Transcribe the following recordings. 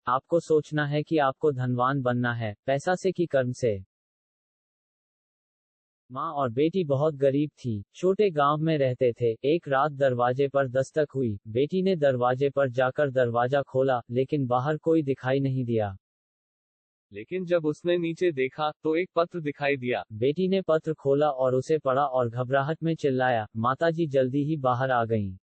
आपको सोचना है कि आपको धनवान बनना है, पैसा से कि कर्म से। माँ और बेटी बहुत गरीब थी, छोटे गांव में रहते थे। एक रात दरवाजे पर दस्तक हुई। बेटी ने दरवाजे पर जाकर दरवाजा खोला, लेकिन बाहर कोई दिखाई नहीं दिया। लेकिन जब उसने नीचे देखा तो एक पत्र दिखाई दिया। बेटी ने पत्र खोला और उसे पढ़ा और घबराहट में चिल्लाया, माताजी जल्दी ही बाहर आ गईं।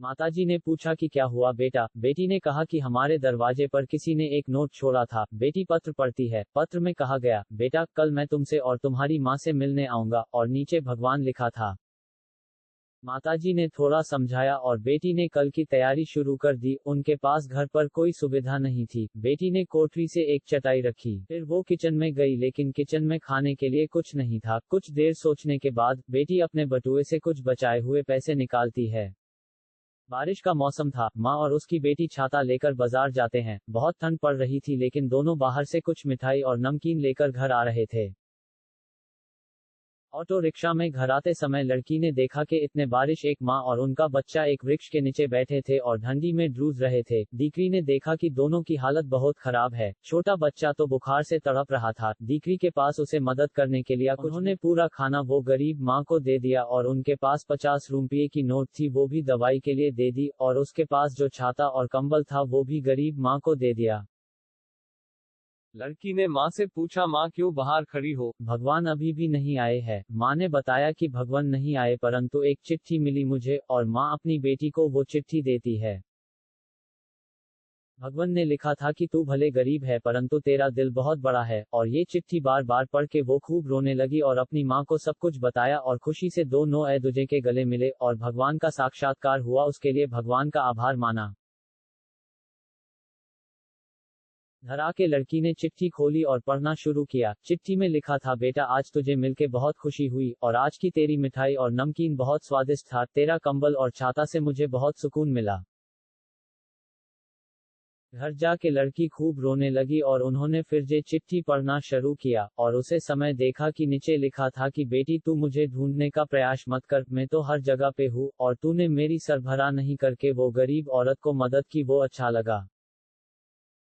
माताजी ने पूछा कि क्या हुआ बेटा। बेटी ने कहा कि हमारे दरवाजे पर किसी ने एक नोट छोड़ा था। बेटी पत्र पढ़ती है। पत्र में कहा गया, बेटा कल मैं तुमसे और तुम्हारी माँ से मिलने आऊंगा, और नीचे भगवान लिखा था। माताजी ने थोड़ा समझाया और बेटी ने कल की तैयारी शुरू कर दी। उनके पास घर पर कोई सुविधा नहीं थी। बेटी ने कोठरी से एक चटाई रखी, फिर वो किचन में गई, लेकिन किचन में खाने के लिए कुछ नहीं था। कुछ देर सोचने के बाद बेटी अपने बटुए से कुछ बचाए हुए पैसे निकालती है। बारिश का मौसम था। माँ और उसकी बेटी छाता लेकर बाजार जाते हैं। बहुत ठंड पड़ रही थी, लेकिन दोनों बाहर से कुछ मिठाई और नमकीन लेकर घर आ रहे थे। ऑटो रिक्शा में घर आते समय लड़की ने देखा कि इतने बारिश एक माँ और उनका बच्चा एक वृक्ष के नीचे बैठे थे और ठंडी में जूझ रहे थे। दीकरी ने देखा कि दोनों की हालत बहुत खराब है। छोटा बच्चा तो बुखार से तड़प रहा था। दीकरी के पास उसे मदद करने के लिए उन्होंने पूरा खाना वो गरीब माँ को दे दिया, और उनके पास 50 रुपये की नोट थी, वो भी दवाई के लिए दे दी, और उसके पास जो छाता और कंबल था वो भी गरीब माँ को दे दिया। लड़की ने माँ से पूछा, माँ क्यों बाहर खड़ी हो? भगवान अभी भी नहीं आए हैं। माँ ने बताया कि भगवान नहीं आए, परंतु एक चिट्ठी मिली मुझे, और माँ अपनी बेटी को वो चिट्ठी देती है। भगवान ने लिखा था कि तू भले गरीब है, परंतु तेरा दिल बहुत बड़ा है। और ये चिट्ठी बार बार पढ़ के वो खूब रोने लगी और अपनी माँ को सब कुछ बताया, और खुशी से दोनों एक दूजे के गले मिले और भगवान का साक्षात्कार हुआ। उसके लिए भगवान का आभार माना। घर आके लड़की ने चिट्ठी खोली और पढ़ना शुरू किया। चिट्ठी में लिखा था, बेटा आज तुझे मिलके बहुत खुशी हुई, और आज की तेरी मिठाई और नमकीन बहुत स्वादिष्ट था। तेरा कंबल और छाता से मुझे बहुत सुकून मिला। घर जाके लड़की खूब रोने लगी और उन्होंने फिर ये चिट्ठी पढ़ना शुरू किया, और उसे समय देखा कि नीचे लिखा था कि बेटी तू मुझे ढूंढने का प्रयास मत कर, मैं तो हर जगह पे हूँ, और तूने मेरी सरभरा नहीं करके वो गरीब औरत को मदद की, वो अच्छा लगा।